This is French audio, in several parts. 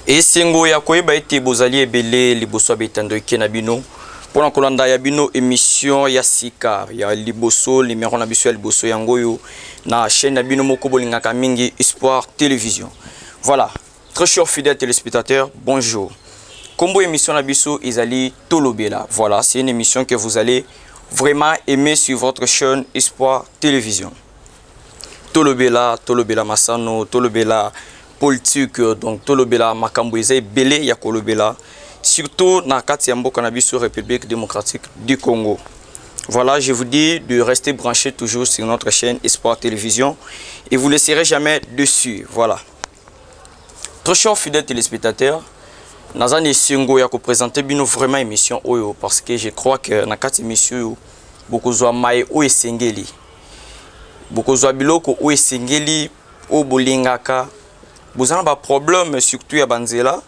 Et sengo ya koyeba ete bozali ebele liboso betando na bino pona kolanda ya bino émission ya sika ya liboso numéro na biso ya liboso yango yo na chaîne na bino moko bolingaka mingi Espoir Télévision. Voilà, très chers fidèles téléspectateurs, bonjour. Combo émission na biso ezali Tolobela. Voilà, c'est une émission que vous allez vraiment aimer sur votre chaîne Espoir Télévision. Tolobela, Tolobela Masano, Tolobela politique, donc Tolobela makambo eza ebele ya kolobela, surtout na kati ya mboka na biso République démocratique du Congo. Voilà, je vous dis de rester branché toujours sur notre chaîne Espoir Télévision et vous ne laisserez jamais dessus. Voilà. Très chers fidèles téléspectateurs, nazani singo ya ko présenter bino vraiment émission oyo parce que je crois que na kati émission beaucoup zo mai o esengeli. Beaucoup zo biloko o esengeli o bolingaka. Vous avez un problème surtout à Banzela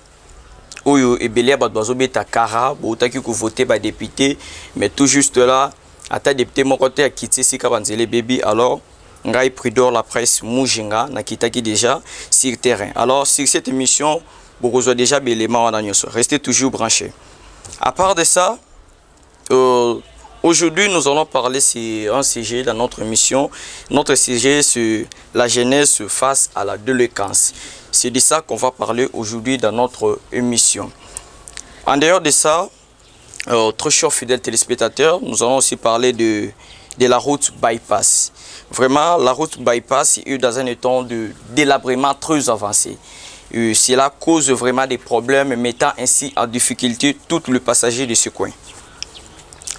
où ebele ba dozo beta kara botaki ko voter ba député mais tout juste là ata député mon côté a quitté sika Banzele baby alors ngai Pridor la presse Mujinga na kitaki déjà sur terrain. Alors sur cette émission beaucoup ont déjà belément wana nyoso, restez toujours branchés. À part de ça aujourd'hui, nous allons parler sur un sujet dans notre émission. Notre sujet sur la jeunesse face à la délinquance. C'est de ça qu'on va parler aujourd'hui dans notre émission. En dehors de ça, très chers fidèles téléspectateurs, nous allons aussi parler de la route bypass. Vraiment, la route bypass est dans un état de délabrement très avancé. Cela cause vraiment des problèmes, mettant ainsi en difficulté tous les passagers de ce coin.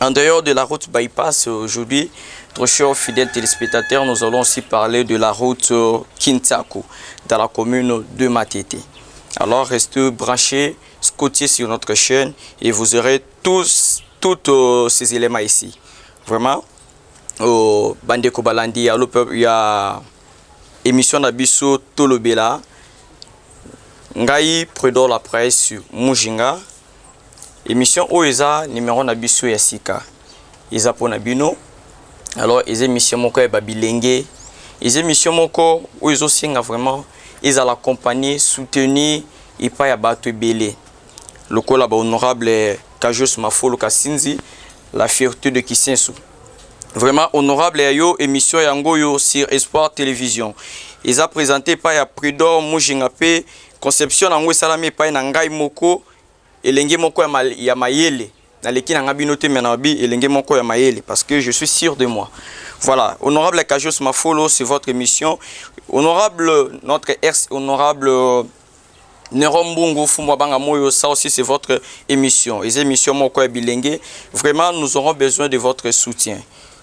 En dehors de la route bypass, aujourd'hui, très chers fidèles téléspectateurs, nous allons aussi parler de la route Kintaku, dans la commune de Matete. Alors, restez branchés, scotchés sur notre chaîne et vous aurez tous ces éléments ici. Vraiment, Bandeko Balandi, il y a émission d'Abisso Tolobela, Ngai Pridor la presse Mujinga. Émission Oeza numéro na biso ya sika eza pona bino. Alors les émissions moko ba bilenge, les émissions moko ozo singa vraiment ils à la compagnie soutenir et pas ya bato ebele lokola ba honorable Kajos Mafolo Kasinzi la fierté de Kisensu. Vraiment honorable yo émission yango yo sur Espoir Télévision. Ils a présenté pas ya Pridor Mujinga pe conception nango salami pa na ngai moko elenge moko ya mayele na leki na ngabino te menabi elenge moko ya mayele parce que je suis sûr de moi. Voilà, honorable Kajos Mafolo, c'est votre émission. Honorable notre ex honorable Nerombungu Fumwabanga Moyo, ça aussi c'est votre émission. Les émissions moko ya bilenge, vraiment nous aurons besoin de votre soutien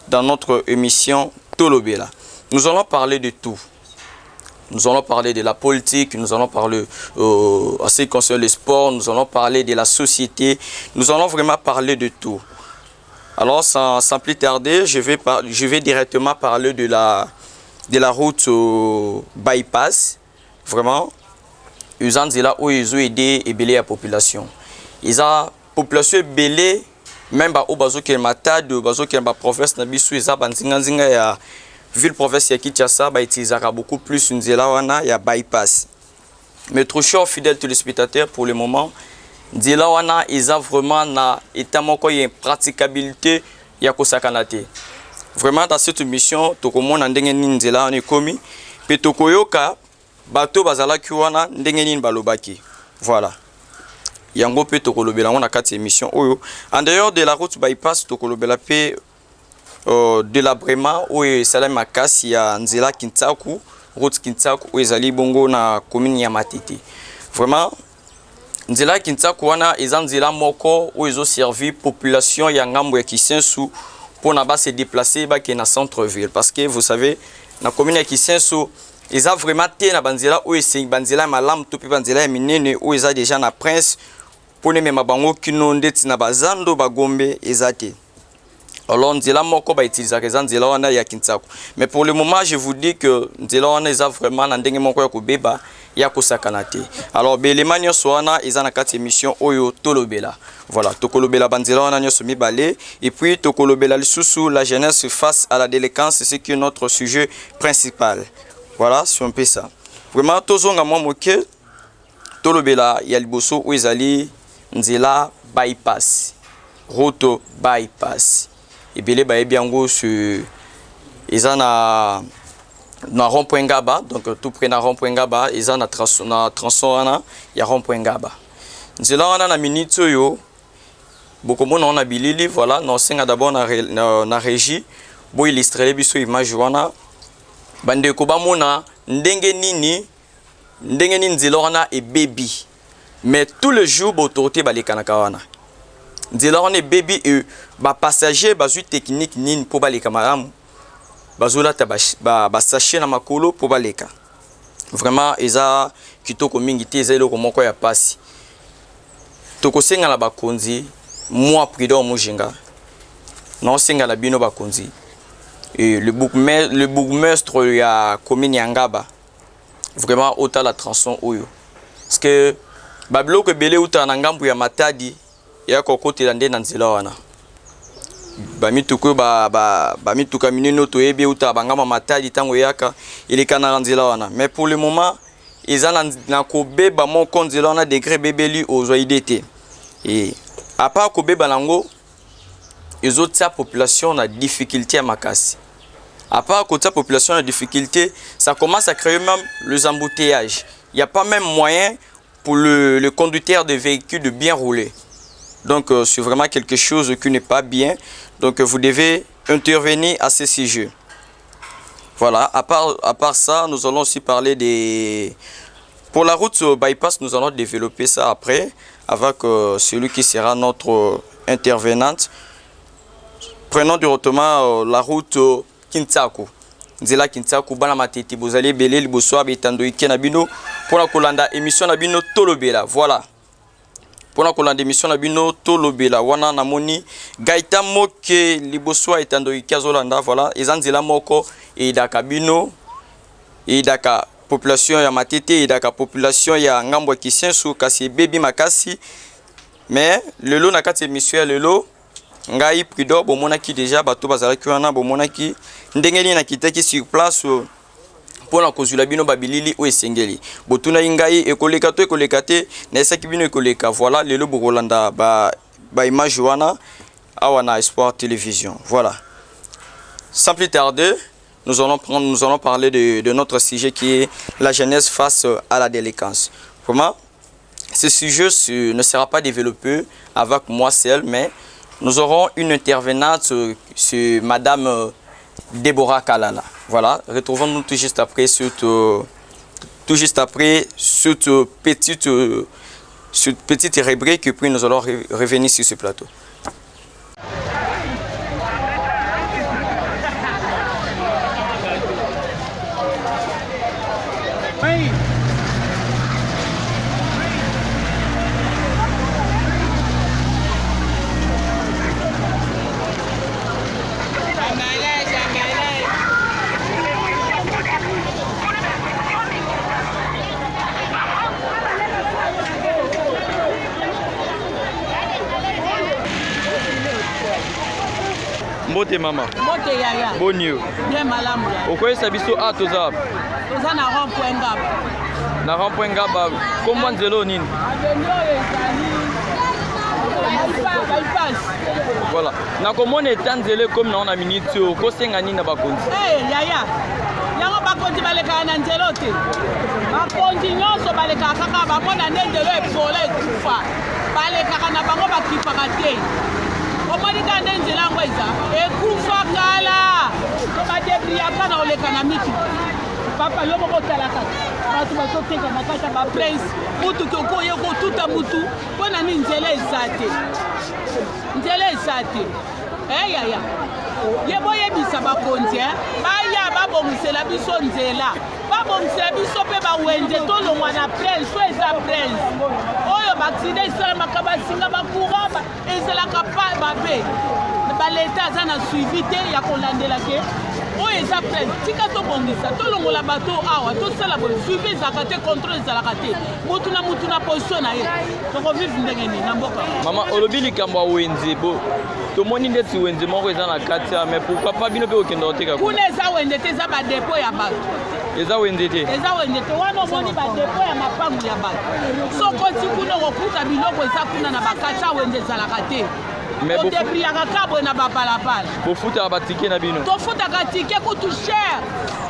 dans notre émission Tolobela. Nous allons parler de tout. Nous allons parler de la politique, nous allons parler à ce qui concerne le sport, nous allons parler de la société, nous allons vraiment parler de tout. Alors sans plus tarder, je vais directement parler de la route bypass. Vraiment, ils ont dit là où ils ont aidé et belé la population. Ils ont population belé, même au bazo qui est matade, au bazo qui est ma province, n'abisu ils ont banzinga ya ville province ya Kinshasa ba utilisera beaucoup plus une nzela wana ya bypass. Mais trop chers fidèles téléspectateurs, pour le moment nzela wana isa vraiment na état moko ya praticabilité ya kosakanate. Vraiment dans cette mission tokomona ndenge nini nzela wana ekomi pe tokoyoka bato bazala ki wana ndenge nini balobaki. Voilà. Yango pe tokolobela na kati émission oyo. En dehors de la route bypass tokolobela pe de la Brema où Salam Makasi ya nzela Kintaku, route Kintaku où ezali bongo na commune ya Matete. Vraiment nzela Kintaku wana eza nzela moko où ezo servi population ya ngambo ya Kisensu pour na ba se déplacer ba ke na centre ville parce que vous savez na commune ya Kisensu eza vraiment té na banzela où ese banzela malam to pe banzela ya minene où eza déjà na prince pour ne mema bango kinonde tina bazando bagombe ezate. Alors nzela moko ba utiliser les nzela wana ya Kintaku. Mais pour le moment, je vous dis que nzela wana eza vraiment na ndenge moko ya kobeba ya kosakana te. Alors belema nyonso wana eza na kati émission oyo Tolobela. Voilà, tokolobela banzela wana nyonso mibale et puis tokolobela lisusu la jeunesse face à la délinquance, c'est qui est notre sujet principal. Voilà, c'est un peu ça. Vraiment tozonga moi moke tolobela ya liboso oyo ezali nzela bypass, route bypass. Ebele bayebi yango sur eza na rond-point Ngaba, donc tout près na rond-point Ngaba, eza na tronçon wana ya rond-point Ngaba. Nzela wana na minute oyo bokomona na bilili, voilà, na senga d'abord na régie bo illustrer biso image wana bandeko bamona ndenge nini nzela wana e baby, mais tout le jour botorté balekanaka wana nzela wana e baby e ba passager bazui technique nini po baleka malamu bazolata ba sachet na makolo po baleka. Vraiment eza kitoko mingi te, eza eloko moko ya pasi. Tokosenga la bakonzi moi prudent mujinga non senga la bino bakonzi et le bourgmestre ya commune ya Ngaba vraiment autant la tronçon oyo parce que babiloko ebele uta na ngambu ya Matadi ya kokotela nde na nzela wana bamituko bamituka minino toyebi uta bangama Matadi tango yaka ileka na nzela wana, mais pour le moment ils en na kobeba moko nzela wana degré bebeli ozoidete et à part kobeba lango ils ont sa population na difficulté à makasi. À part que sa population a difficulté, ça commence à créer même les embouteillages. Il n'y a pas même moyen pour le conducteur de véhicules de bien rouler. Donc c'est vraiment quelque chose qui n'est pas bien. Donc vous devez intervenir à ce sujet. Voilà, à part ça, nous allons aussi parler des... Pour la route bypass, nous allons développer ça après avec celui qui sera notre intervenante. Prenons directement la route Kintaku. Nzela Kintaku bana matete bozali belé liboso abetando ikena bino pona kolanda émission na bino tolobela. Voilà. Pona kolanda émission na bino tolobela wana namoni Gaita moke liboso etando ikazolanda, voilà, ezanzela moko e daka bino e daka population ya matete e daka population ya ngambo ya Kisensu kasi baby makasi. Mais lelo na kati émission lelo ngai prudent bomonaki déjà bato bazalaki wana bomonaki ndengeli na kitaki sur place pona kozula bino babilili o esengeli botuna ngai ekoleka to ekoleka te na esaki bino ekoleka. Voilà, lelo bokolanda ba image wana awa na Espoir Télévision. Voilà, sans plus tarder, nous allons parler de notre sujet qui est la jeunesse face à la délinquance. Comment ce sujet ne sera pas développé avec moi seul, mais nous aurons une intervenante sur Madame Déborah Kalala. Voilà, retrouvons-nous tout juste après cette petite rubrique et puis nous allons revenir sur ce plateau. Mbote mama. Mbote yaya. Bonio. Bien malamu. Okoye sabiso a toza. Toza na rond-point Ngaba. Na rond-point Ngaba. Kombo nzelo nini? Avenue ezali. Bypass. Voilà. Na komone etanzele comme na ona minute ko senga nini na bakonzi. Yaya. Yango bakonzi baleka na nzelo te. Bakonzi nyonso baleka kaka bamona ndelo epole kufa. Baleka na bango bakipaka te. Omalika nzela ngweza ekufa kala to badebriaka na oleka na miki papa yo moko talaka batu basoteka na kata ba prince mutu koko yeko tuta mutu pona ni nzela ezate yaya yebo yebisa bakonzi baya babongisela biso nzela babongisela biso pe bawenze tolongwa na prince so eza prince oyo baksida esalamaka basinga bakuraba ezelaka pa babe baleta aza na suivi te ya kolandela ke oyo eza prince tika tobongisa tolongola bato awa tosala boye suivi ezalaka te contrôle ezalaka te mutu na position na ye tokovivre ndenge nini na mboka. Mama olobi likambo ya wenze bo tomoni ndeti wenze moko eza na kati ya mais pourquoi pas bino pe okenda oteka kuna eza wende te eza badepo ya bato eza wende te wana omoni badepo ya mapangu ya bato sokoti kuna kokuta biloko eza kuna na bakati ya wende ezalaka te odepriaka kabwe na babalabala bofutaka batike na bino tofutaka tike kutu cher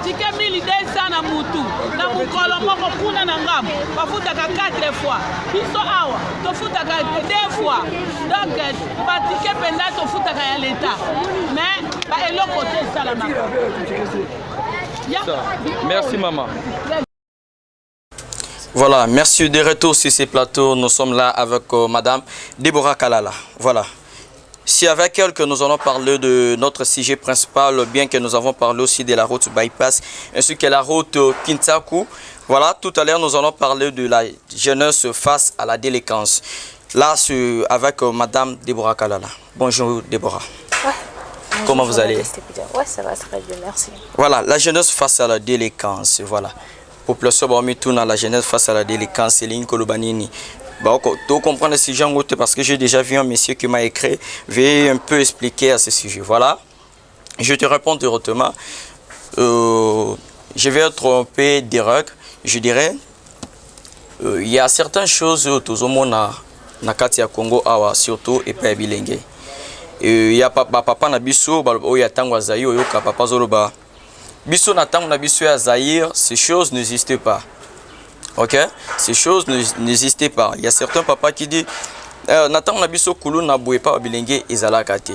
tike 1200 na mutu na mokolo moko kuna na ngambo bafutaka 4 fois biso awa tofutaka 2 fois donc batike mpenza tofutaka ya leta mais baeloko te esalamaka. Merci maman. Voilà, merci de retour sur ces plateaux. Nous sommes là avec Madame Déborah Kalala. Voilà. C'est avec elle que nous allons parler de notre sujet principal, bien que nous avons parlé aussi de la route bypass, ainsi que la route Kintaku. Voilà, tout à l'heure nous allons parler de la jeunesse face à la délinquance. Là, c'est avec Madame Déborah Kalala. Bonjour Déborah. Ouais. Comment vous allez? Ouais, ça va très bien, merci. Voilà, la jeunesse face à la délinquance. Voilà. Population Bormi tourne à la jeunesse face à la délinquance. C'est l'une Kolobanini. Tu comprends le sujet parce que j'ai déjà vu un monsieur qui m'a écrit. Veuillez un peu expliquer à ce sujet. Voilà. Je te réponds directement. Je vais être un peu direct. Je dirais, il y a certaines choses tout le monde na Katia Congo awa surtout et pas bilingue. Il y a papa na biso o ya tango azayi oyo ka papa zoloba. Biso na tango na biso ya Zaïre, ces choses n'existent pas. OK? Ces choses n'existent pas. Il y a certains papas qui disent na tango na biso kulu na boye pa bilingue ezalaka te.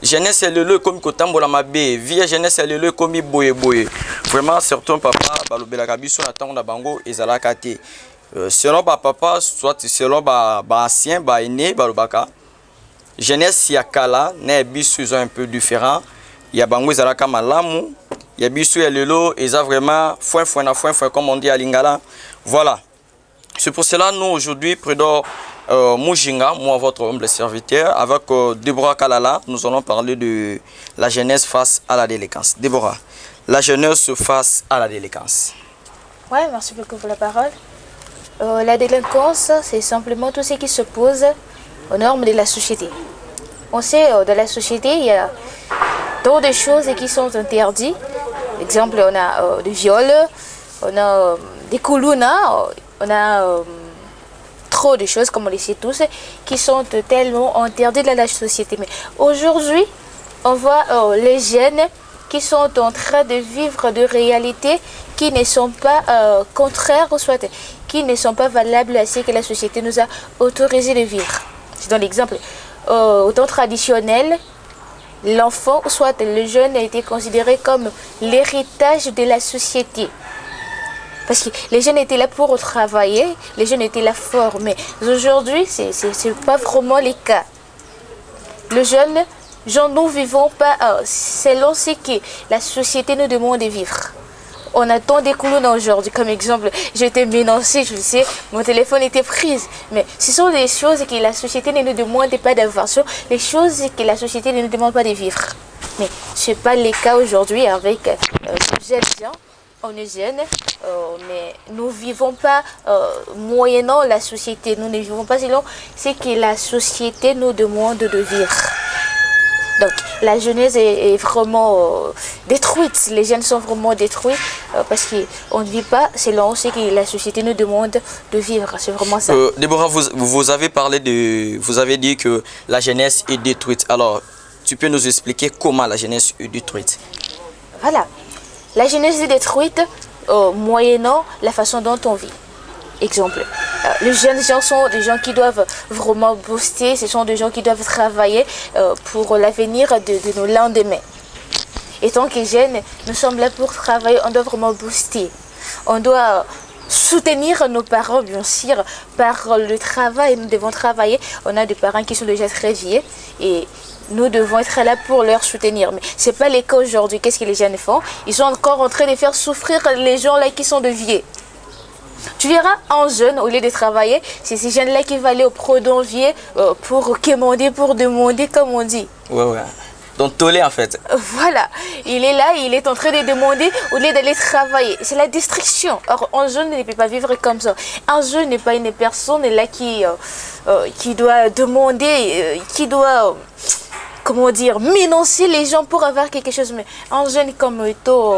Jeunesse le comme kotambola mabe, vie jeunesse le comme boye boye. Vraiment certains papas balobelaka biso na tango na bango ezalaka te. Selon papa soit selon ancien aîné balobaka. Jeunesse ya kala na biso sont un peu différents. Il y a bango ezalaka malamu. Il y a biso ya lelo eza vraiment foin comme on dit à Lingala. Voilà. C'est pour cela nous aujourd'hui Prédor Mujinga, moi votre humble serviteur, avec Déborah Kalala, nous allons parler de la jeunesse face à la délinquance. Déborah, la jeunesse face à la délinquance. Ouais, merci beaucoup pour la parole. La délinquance, c'est simplement tout ce qui s'oppose aux normes de la société. On sait, dans la société, il y a tant de choses qui sont interdites. Par exemple, on a des viols, on a des koulouna, on a trop de choses, comme on le sait tous, qui sont tellement interdites dans la société. Mais aujourd'hui, on voit les jeunes qui sont en train de vivre de réalités qui ne sont pas contraires, soit qui ne sont pas valables à ce que la société nous a autorisé de vivre. Je donne l'exemple. Au temps traditionnel, l'enfant, soit le jeune, a été considéré comme l'héritage de la société. Parce que les jeunes étaient là pour travailler, les jeunes étaient là forts. Mais aujourd'hui, ce n'est pas vraiment le cas. Le jeune, nous ne vivons pas selon ce que la société nous demande de vivre. On attend des clowns aujourd'hui. Comme exemple, j'étais menacée, je le sais, mon téléphone était pris. Mais ce sont des choses que la société ne nous demande pas d'avoir. Ce sont les choses que la société ne nous demande pas de vivre. Mais ce n'est pas le cas aujourd'hui avec les jeunes gens. On est jeunes, mais nous ne vivons pas moyennant la société. Nous ne vivons pas selon ce que la société nous demande de vivre. Donc la jeunesse est vraiment détruite. Les jeunes sont vraiment détruits parce qu'on ne vit pas selon ce que la société nous demande de vivre. C'est vraiment ça. Déborah, vous avez parlé vous avez dit que la jeunesse est détruite. Alors, tu peux nous expliquer comment la jeunesse est détruite? Voilà. La jeunesse est détruite moyennant la façon dont on vit. Exemple, les jeunes gens sont des gens qui doivent vraiment booster, ce sont des gens qui doivent travailler pour l'avenir de nos lendemains. Et tant que jeunes, nous sommes là pour travailler, on doit vraiment booster. On doit soutenir nos parents, bien sûr, par le travail. Nous devons travailler. On a des parents qui sont déjà très vieux et nous devons être là pour leur soutenir. Mais ce n'est pas le cas aujourd'hui. Qu'est-ce que les jeunes font? Ils sont encore en train de faire souffrir les gens là qui sont de vieux. Tu verras un jeune, au lieu de travailler, c'est ces jeunes-là qui vont aller au prodonvier pour commander, pour demander, comme on dit. Ouais. Donc, tollé en fait. Voilà. Il est là, il est en train de demander au lieu d'aller travailler. C'est la destruction. Or, un jeune ne peut pas vivre comme ça. Un jeune n'est pas une personne là qui doit demander, qui doit, comment dire, menacer les gens pour avoir quelque chose. Mais un jeune comme Eto,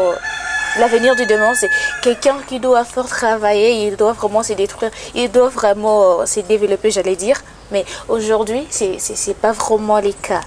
l'avenir du demain, c'est quelqu'un qui doit fort travailler, il doit vraiment se détruire, il doit vraiment se développer, j'allais dire. Mais aujourd'hui, c'est pas vraiment le cas.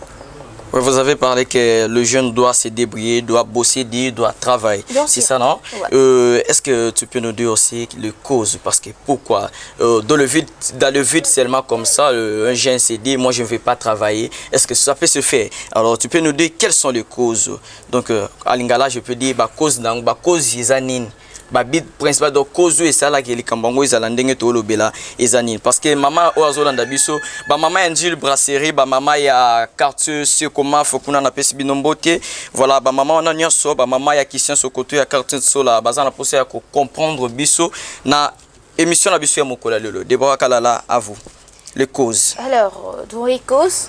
Ouais, vous avez parlé que le jeune doit se débrouiller, doit bosser, doit travailler. C'est ça, non? Ouais. Est-ce que tu peux nous dire aussi les causes? Parce que pourquoi? Dans le vide seulement comme ça, un jeune s'est dit, moi je ne vais pas travailler. Est-ce que ça peut se faire? Alors tu peux nous dire quelles sont les causes? Donc à Lingala, je peux dire, cause Izanine. Bit principal donc cause et ça là qui est kambango izalandenge to lobela ezanine parce que maman oazolanda biso maman endile brasserie maman ya quartier sur comment faut qu'on a pesi binombote voilà maman on a nyonso maman ya Christian Sokoto ya quartier sola bazana poser à comprendre biso na émission la biso ya mokola lelo Deborah Kalala à vous les causes. Alors dans les causes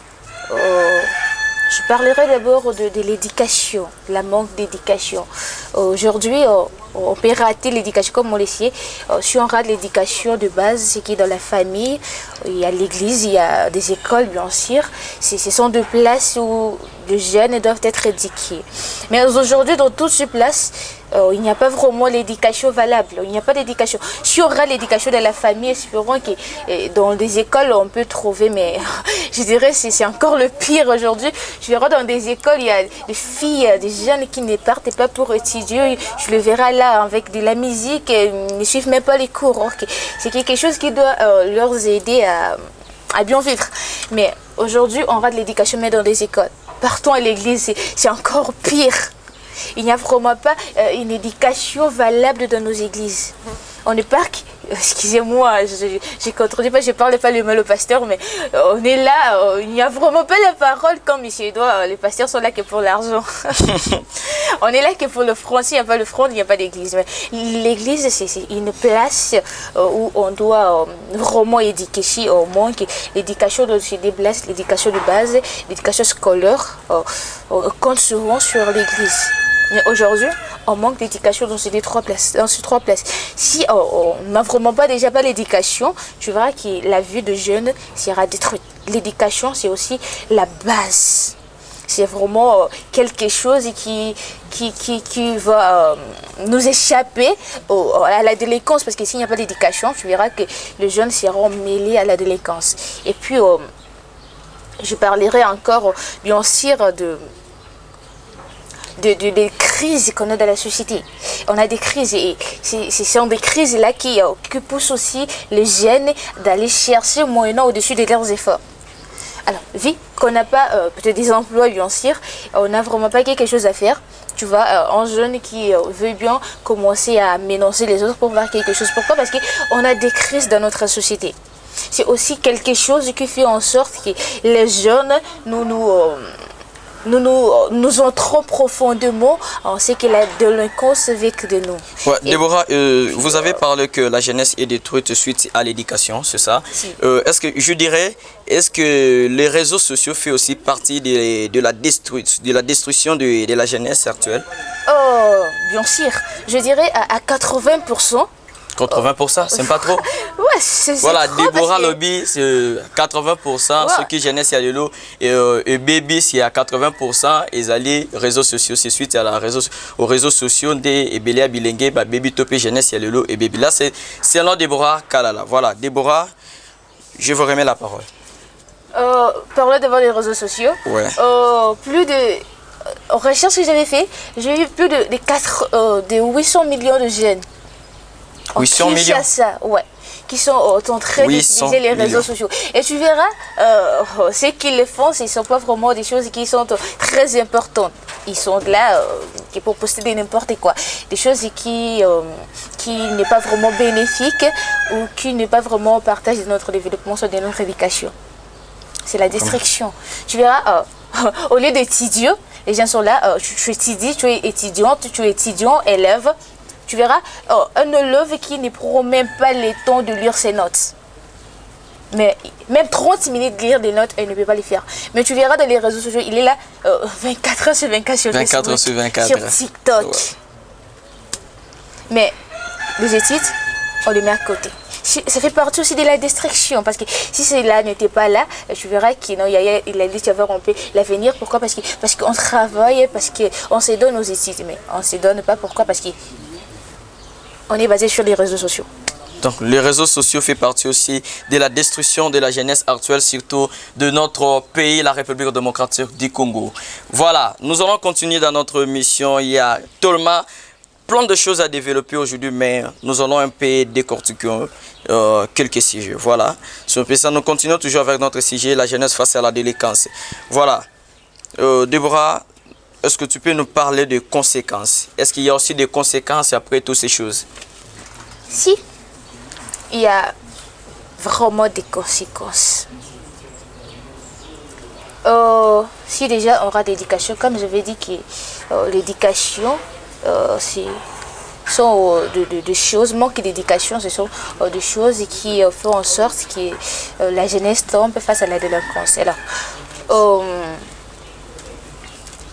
je parlerai d'abord de l'éducation, la manque d'éducation. Aujourd'hui, on peut rater l'éducation comme on le sait. Si on rate l'éducation de base, c'est qui est dans la famille, il y a l'église, il y a des écoles bien sûr. Ce sont deux places où les jeunes doivent être éduqués. Mais aujourd'hui, dans toutes ces places, il n'y a pas vraiment l'éducation valable. Il n'y a pas d'éducation. Si on rate l'éducation de la famille, espérons que dans des écoles, on peut trouver, mais je dirais que c'est encore le pire aujourd'hui. Je verrai dans des écoles, il y a des filles, des jeunes qui ne partent pas pour étudier. Je le verrai là avec de la musique, ils ne suivent même pas les cours. Okay. C'est quelque chose qui doit leur aider à bien vivre. Mais aujourd'hui, on rate l'éducation mais dans des écoles. Partons à l'église, c'est encore pire. Il n'y a vraiment pas une éducation valable dans nos églises. On n'est pas... Excusez-moi, je ne contredis pas, je ne parle pas le mal au pasteur, mais on est là, il n'y a vraiment pas la parole comme M. Edouard. Les pasteurs sont là que pour l'argent. On est là que pour le front. S'il n'y a pas le front, il n'y a pas d'église. L'église, c'est une place où on doit vraiment éduquer. Si on manque l'éducation de des places, l'éducation de base, l'éducation scolaire, on compte souvent sur l'église. Mais aujourd'hui, on manque d'éducation dans ces trois places. Si on n'a vraiment déjà pas l'éducation, tu verras que la vie de jeunes sera détruite. L'éducation, c'est aussi la base. C'est vraiment quelque chose qui va nous échapper à la délinquance. Parce que s'il n'y a pas d'éducation, tu verras que les jeunes seront mêlés à la délinquance. Et puis, je parlerai encore, bien sûr, des crises qu'on a dans la société. On a des crises et ce sont des crises là qui poussent aussi les jeunes d'aller chercher moyennant au-dessus de leurs efforts. Alors, vu qu'on n'a pas peut-être des emplois bien sûr, on n'a vraiment pas quelque chose à faire. Tu vois, un jeune qui veut bien commencer à ménoncer les autres pour voir quelque chose. Pourquoi? Parce qu'on a des crises dans notre société. C'est aussi quelque chose qui fait en sorte que les jeunes nous entrons profondément en ce que la délinquance vécu de nous. Ouais, Déborah, vous avez parlé que la jeunesse est détruite suite à l'éducation, c'est ça? Si. Est-ce que les réseaux sociaux font aussi partie de la destruction de la jeunesse actuelle? Oh, bien sûr. Je dirais à 80%. 80%, c'est pas trop? Ouais, c'est voilà, trop. Déborah Lobby, c'est 80%, ouais. Ce qui jeunesse, il y a l'eau, et Baby, c'est à 80%, ils allaient réseaux sociaux, c'est suite à aux réseaux sociaux, et Bélia Bilingue, Baby Topé, jeunesse, il y a l'eau, et Baby. Là, c'est nom Déborah Kalala. Voilà, Déborah, je vous remets la parole. Parler devant les réseaux sociaux, ouais. Plus de recherches que j'avais fait, j'ai vu plus de 800 millions de jeunes. 800 millions ouais, qui sont en train d'utiliser les réseaux sociaux. Et tu verras, ce qu'ils font, ce ne sont pas vraiment des choses qui sont très importantes. Ils sont là pour poster de n'importe quoi. Des choses qui n'est pas vraiment bénéfique ou qui n'est pas vraiment partage de notre développement, soit de notre éducation. C'est la destruction. Tu verras, au lieu d'étudier, les gens sont là, tu étudies, tu es étudiante, tu es étudiant, élève. Tu verras un élève qui ne prend même pas le temps de lire ses notes. Mais même 30 minutes de lire des notes, il ne peut pas les faire. Mais tu verras dans les réseaux sociaux, il est là 24 heures sur 24 sur Facebook, 24 sur 24. Sur TikTok. Ouais. Mais les études, on les met à côté. ça fait partie aussi de la distraction. Parce que si cela n'était pas là, tu verras qu'il a dit qu'il y avait un peu l'avenir. Pourquoi? Parce qu'on travaille, parce qu'on se donne aux études. Mais on ne se donne pas. Pourquoi? Parce qu'on est basé sur les réseaux sociaux. Donc, les réseaux sociaux font partie aussi de la destruction de la jeunesse actuelle, surtout de notre pays, la République démocratique du Congo. Voilà, nous allons continuer dans notre mission. Il y a tellement plein de choses à développer aujourd'hui, mais nous allons un peu décortiquer quelques sujets. Voilà, sur ça, nous continuons toujours avec notre sujet, la jeunesse face à la délinquance. Voilà, Déborah, est-ce que tu peux nous parler des conséquences? Est-ce qu'il y a aussi des conséquences après toutes ces choses? Si. Il y a vraiment des conséquences. Si déjà on aura d'éducation, comme je vais dire que l'éducation, sont de choses, manque d'éducation, ce sont des choses qui font en sorte que la jeunesse tombe face à la délinquance. Alors,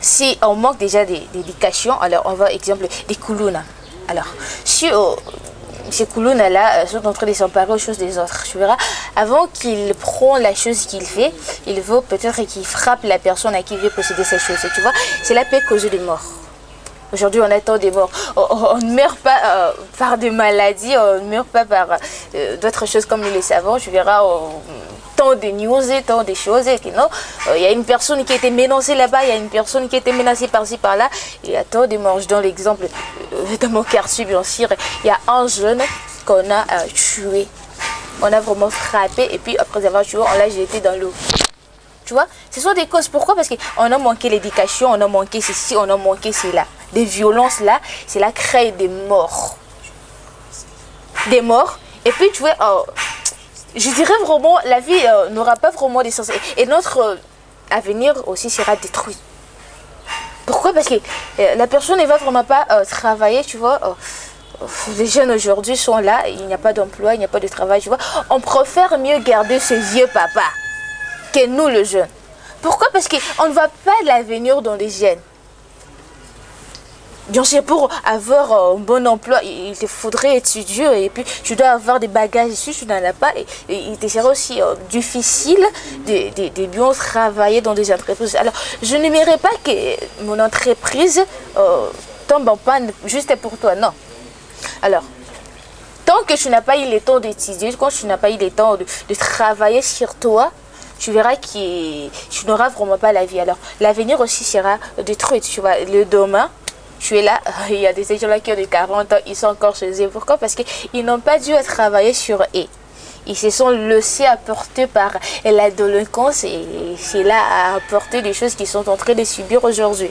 si on manque déjà d'éducation, alors on va exemple des Koulouna. Alors, si ces Koulouna-là sont en train de s'emparer aux choses des autres. Tu verras, avant qu'il prend la chose qu'il fait, il veut peut-être qu'il frappe la personne à qui il veut posséder cette chose. Et tu vois, cela peut causer des morts. Aujourd'hui, on attend des morts. On ne meurt pas par des maladies, on ne meurt pas par d'autres choses comme nous le savons. Tu verras tant de news, tant de choses. Il y a une personne qui a été menacée là-bas, il y a une personne qui a été menacée par-ci, par-là. Il y a tant de morts. Je donne l'exemple dans mon quartier, bien sûr. Il y a un jeune qu'on a tué. On a vraiment frappé et puis après avoir tué, on l'a jeté dans l'eau. Tu vois, ce sont des causes. Pourquoi? Parce qu'on a manqué l'éducation, on a manqué ceci, on a manqué cela. Des violences là, cela crée des morts. Des morts. Et puis tu vois, je dirais vraiment, la vie n'aura pas vraiment de sens. Et notre avenir aussi sera détruit. Pourquoi? Parce que la personne ne va vraiment pas travailler, tu vois. Les jeunes aujourd'hui sont là, il n'y a pas d'emploi, il n'y a pas de travail, tu vois. On préfère mieux garder ce vieux papa que nous, les jeunes. Pourquoi? Parce qu'on ne voit pas l'avenir dans les jeunes. Bien sûr, pour avoir un bon emploi, il te faudrait étudier et puis tu dois avoir des bagages ici, tu n'en as pas. Et il te sera aussi difficile de bien travailler dans des entreprises. Alors, je n'aimerais pas que mon entreprise tombe en panne juste pour toi, non. Alors, tant que tu n'as pas eu le temps d'étudier, quand tu n'as pas eu le temps de travailler sur toi, tu verras que tu n'auras vraiment pas la vie. Alors, l'avenir aussi sera détruit. Tu vois, le demain, tu es là, il y a des gens là qui ont de 40 ans, ils sont encore chez eux. Pourquoi? Parce qu'ils n'ont pas dû travailler sur eux. Ils se sont laissés apporter par la délinquance et cela a apporté des choses qu'ils sont en train de subir aujourd'hui.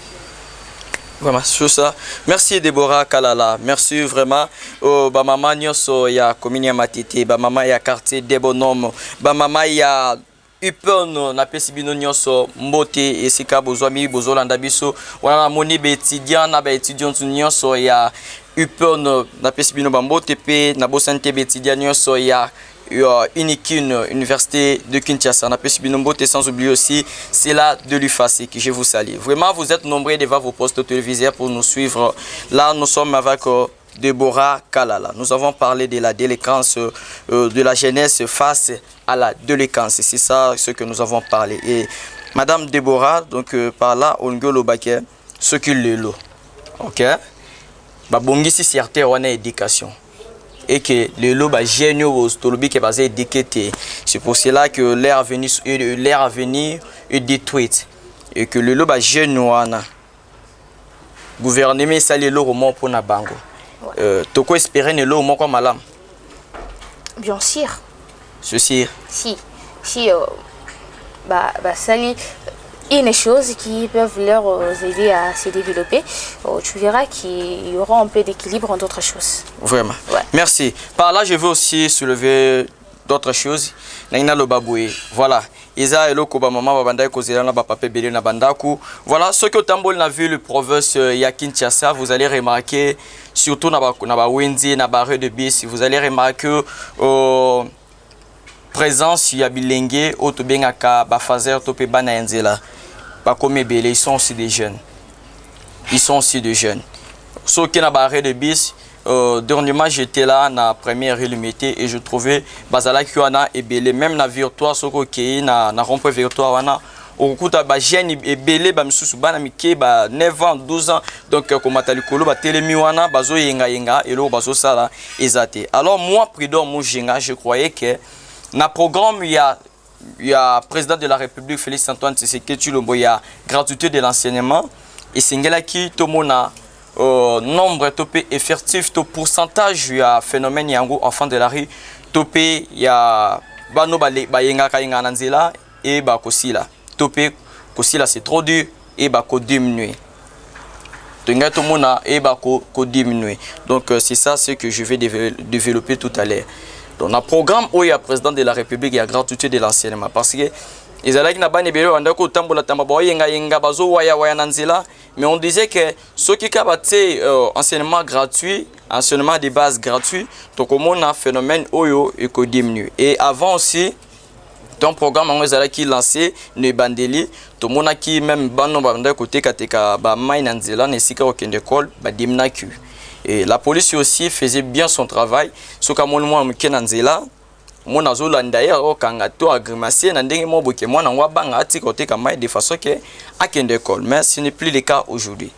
Vraiment, sur ça. Merci Déborah Kalala. Merci vraiment. Ba maman nyoso ya commune Matete, ba maman ya quartier Debonom, ba maman ya Upon na pesi bino nyonso mbote esika bozwami bozolanda biso wana moni be étudiant na ba étudiant nyonso ya Upon na pesi bino ba mbote pe na bosante be étudiant nyonso ya Unikin Université de Kinshasa na pesi bino mbote, sans oublier aussi c'est là de l'UFACI que je vous salue. Vraiment, vous êtes nombreux devant vos postes télévisés pour nous suivre. Là nous sommes avec Déborah Kalala. Nous avons parlé de la délinquance de la jeunesse face à la délinquance. C'est ça ce que nous avons parlé. Et Madame Déborah, donc par là, on gueule au baquet, ce qu'il le lot. Ok? Babongi si certain on a éducation. Et que le lot ba génial au stolobi qui est basé éduqué. C'est pour cela que l'air à venir est détruite. Et que le lot ba génial gouvernement ça le lot au pour na bango. Tu peux espérer ne l'eau moins comme madame? Bien sûr. Ceci. Si ça y est une chose qui peuvent leur aider à se développer. Tu verras qu'il y aura un peu d'équilibre en d'autres choses. Vraiment. Ouais. Merci. Par là, je veux aussi soulever d'autres choses. Voilà. Isa eloko ba mama babanda kozela na ba papa belé na bandaku. Voilà, ce que Tambol n'a vu le province ya Kinshasa, vous allez remarquer surtout na ba Wendy na ba rue de bis, vous allez remarquer présence ya bilenge otobengaka ba fazer topé bana nzela. Ba comme belé, ils sont aussi des jeunes. Ils sont aussi des jeunes. Ceux qui na ba rue de bis dernièrement j'étais là na première illimité et je trouvais bazala kiwana ebele même na virtoire soko kei na rond-point virtoire wana okuta ba jeune ebele ba misusu bana mike ba 9 ans 12 ans donc komata likolo ba telemi wana bazo yenga elo bazo sala ezate. Alors moi Prud'homme Mojenga, je croyais que na programme il y a président de la République Félix Antoine Tshisekedi Tshilombo, il y a gratuité de l'enseignement et singela ki tomona nombre topé effectif to pourcentage il y a phénomène yango enfant de la rue topé il y a bano ba yenga ka yenga nanzela et ba kosila topé kosila c'est trop dur et ba ko diminuer tenga tomona et ba ko diminuer. Donc c'est ça ce que je vais développer tout à l'heure. Donc le programme où il y a président de la République, il y a gratuité de l'enseignement parce que mais on disait que ceux qui ont enseignement gratuit, enseignement de base gratuit, donc on a un phénomène oyo et que diminue. Et avant aussi, ton programme qui lancé ne bandeli, tout le monde qui même bando banda côté kateka ba mai nanzela ne sika okende école ba dimnaku. Et la police aussi faisait bien son travail. Ce que moi Kenanzela, mon azula d'ailleurs au kangato agrimacé n'andenge mo boke moi n'envoie banga ati côté kamai de façon que à l'école. Mais ce n'est plus le cas aujourd'hui.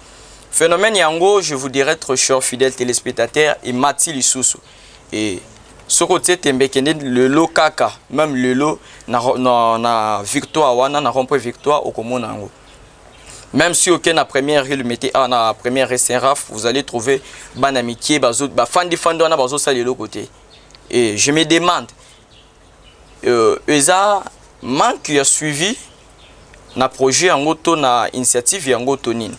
Phénomène yango, je vous dirais trop cher fidèles téléspectateurs et Mati Lisusu. Et ce côté tembekende le lot kaka, même le lot na victoire wana na rond-point victoire au komona yango. Même si aucun na première il mettait na première SRF, vous allez trouver ban amitié bazo ba fandi na bazo ça de l'autre côté. Et je me demande eza manque a suivi na projet en auto na initiative en auto nine.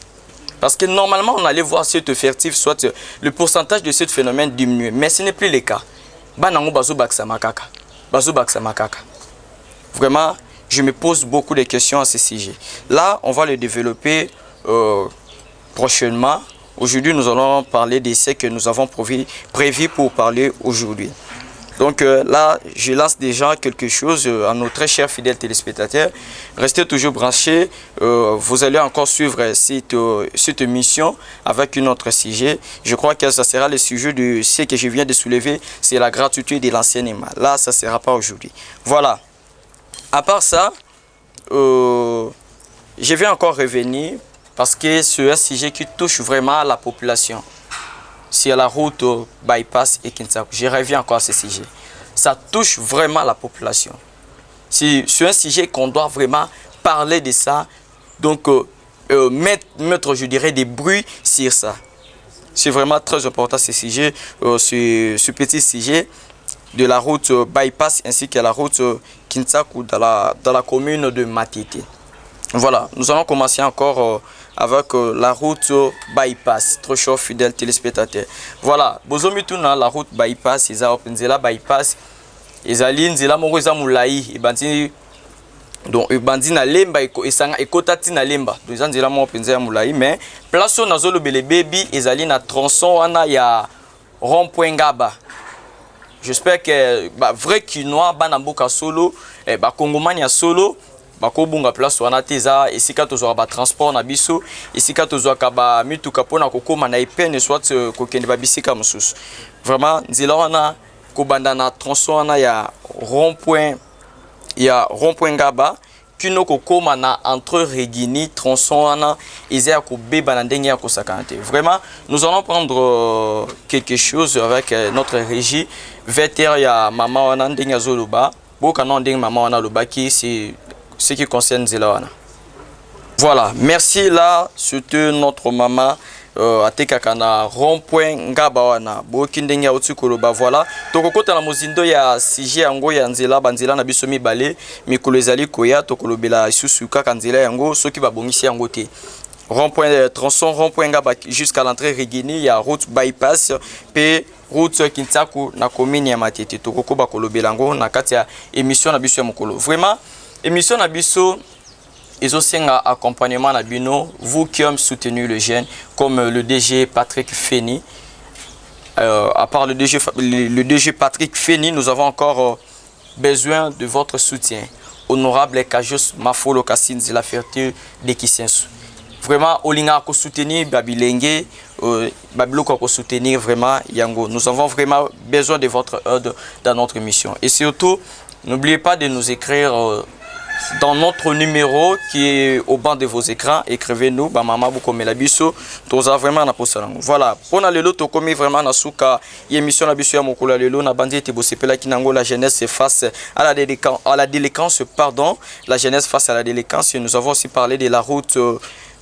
Parce que normalement on allait voir cet effectif soit le pourcentage de ce phénomène diminuer, mais ce n'est plus le cas. Banango bazo baksa makaka. Bazo baksa makaka. Vraiment je me pose beaucoup de questions à ce sujet. Là, on va le développer prochainement. Aujourd'hui, nous allons parler de ce que nous avons prévu pour parler aujourd'hui. Donc là, je lance déjà quelque chose à nos très chers fidèles téléspectateurs. Restez toujours branchés. Vous allez encore suivre cette émission avec une autre sujet. Je crois que ça sera le sujet de ce que je viens de soulever. C'est la gratuité de l'enseignement. Là, ça ne sera pas aujourd'hui. Voilà. À part ça, je vais encore revenir parce que c'est un sujet qui touche vraiment la population. C'est la route bypass et Kinshasa. Je reviens encore à ce sujet. Ça touche vraiment la population. C'est un sujet qu'on doit vraiment parler de ça. Donc, mettre, je dirais, des bruits sur ça. C'est vraiment très important ce sujet, ce petit sujet de la route bypass ainsi que la route Kinsaku dans la commune de Matete. Voilà, nous allons commencer encore avec la route bypass. Trop chaud, fidèles téléspectateurs. Voilà, bozomituna la route bypass, ils ont la bypass, ils ont nzela moko eza mulai, ibandi donc ibandi na lemba esanga ekotati na lemba. Donc ils ont nzela moko penza ya mulai, mais place na zolo bele baby, ils ont na tronçon wana ya rond-point Ngaba. J'espère que vrai Kinois banamboka solo ba Congomani ya solo ba ko bunga place wana teza esika tozwa ba transport na biso esika tozwa ka ba mituka pona kokoma na ipene soit ko kende ba bisika mususu. Vraiment nzela wana ko banda na tronçon wana ya rond-point Ngaba kino kokoma na entre Regini tronçon wana ezaya ko beba na ndenge ya ko sakante. Vraiment nous allons prendre quelque chose avec notre régie VTR ya maman wana ndenge ya zoloba boka non ndenge maman wana loba qui c'est ce qui concerne nzela wana. Voilà, merci là c'était notre maman atekaka na rond-point Ngaba wana boki ndenge ya uti koloba. Voilà tokokota na mozindo ya sujet yango ya nzela banzela na biso mibale mikolo ezali koya tokolobela isusu kaka nzela yango soki babongisi yango te. Rond-point tronçon rond-point Ngaba jusqu'à l'entrée Regini, il y a route bypass puis route Kinsaku na commune ya Matete. Tokoko bakolobela ngo na kati ya émission na biso ya mokolo. Vraiment émission na biso ils ont un accompagnement à Bino, vous qui avez soutenu le jeune, comme le DG Patrick Feni. À part le DG Patrick Feni, nous avons encore besoin de votre soutien. Honorable Kajos Mafolo Kassine, la fierté de Kisensu. Vraiment, Olinga ko soutenir Babilenge, pour soutenir vraiment Yango. Nous avons vraiment besoin de votre aide dans notre mission. Et surtout, n'oubliez pas de nous écrire dans notre numéro qui est au bas de vos écrans. Écrivez-nous, maman Boukomela Bisso, toza vraiment na posalango. Voilà, pour na lelo to komi vraiment na suka émission na biso ya mokolo lelo na bandi te bosepela kinango la jeunesse face à la délinquance, pardon, la jeunesse face à la délinquance. Nous avons aussi parlé de la route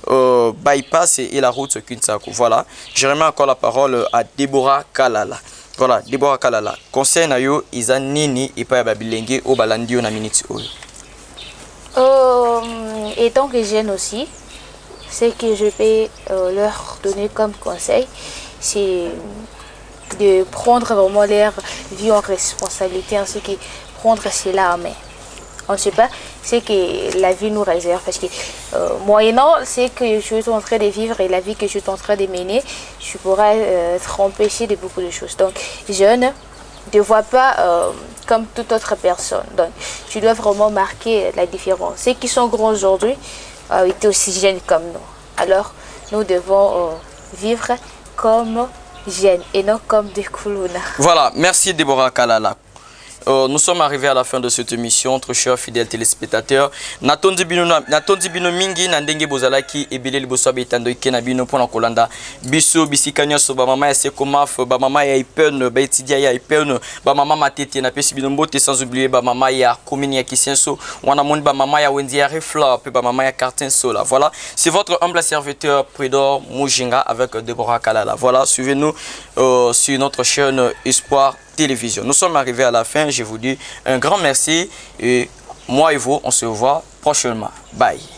bypass et la route Kinsaku. Voilà, je remets encore la parole à Deborah Kalala. Voilà, Deborah Kalala. Conseil na yo iza nini ipa ya babilenge o balandio na minute oyo. Étant que jeune aussi, ce que je peux leur donner comme conseil, c'est de prendre vraiment leur vie en responsabilité, en ce qui prendre cela en main. On ne sait pas ce que la vie nous réserve, parce que moyennant ce que je suis en train de vivre et la vie que je suis en train de mener, je pourrais être empêché de beaucoup de choses. Donc, jeune, ne vois pas comme toute autre personne. Donc, tu dois vraiment marquer la différence. Ceux qui sont grands aujourd'hui étaient aussi jeunes comme nous. Alors, nous devons vivre comme jeunes et non comme des koulouna. Voilà, merci Deborah Kalala. Nous sommes arrivés à la fin de cette émission, entre chers fidèles téléspectateurs. Natondi bino mingi na ndenge bozalaki ebele liboso betando ikena bino pona kolanda biso bisikanya so ba mama ya Sekomaf, ba mama ya Ipen, ba etidia ya Ipen, ba mama matete na pesi bino mbote sans oublier ba mama ya commune ya Kisenso, wana moni ba mama ya Wendi ya Refla, pe ba mama ya Cartin Sola. Voilà, c'est votre humble serviteur Prédor Mujinga avec Deborah Kalala. Voilà, suivez-nous sur notre chaîne Espoir Télévision. Nous sommes arrivés à la fin. Je vous dis un grand merci et moi et vous, on se voit prochainement. Bye.